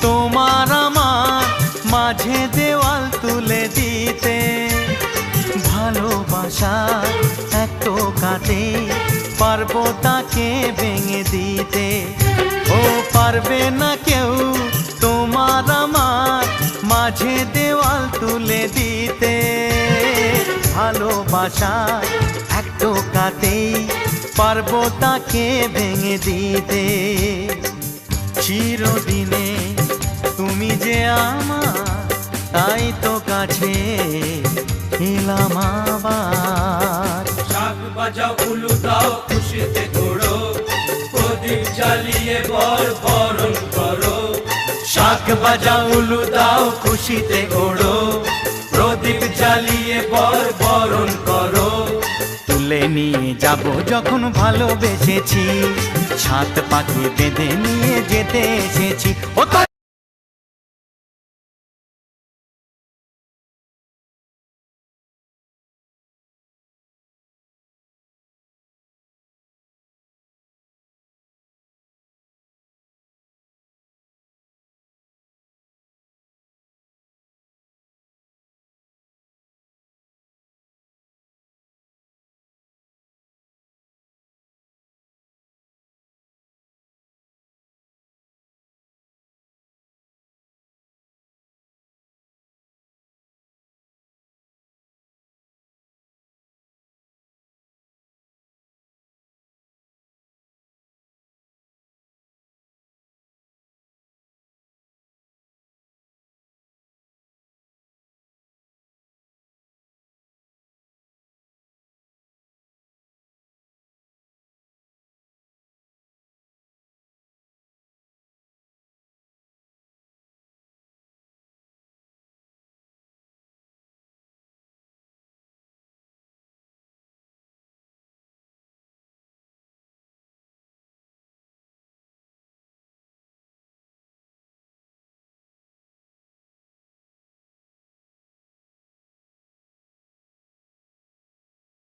তোমার আমার মাঝে দেওয়াল তুলে দিতে। ভালোবাসা এক টোকাতে পারবো তাকে ভেঙে দিতে। ও পারবে না কেউ তোমার আমার মাঝে দেওয়াল তুলে দিতে। ভালোবাসা এক টোকাতেই পারবো তাকে ভেঙে দিতে। চিরদিনে তুমি যে আমার, তাই তো কাছে এলাম আবার। শাক বাজাও উলু দাও খুশিতে ঘোড়ো, প্রদীপ জ্বালিয়ে বরণ করো। শাক বাজাও উলু দাও খুশিতে ঘোড়ো, প্রদীপ জ্বালিয়ে বরণ করো। তুলে নিয়ে যাব যখন ভালোবেসেছি, ছাদ পাখি বেঁধে নিয়ে যেতে এসেছি। ও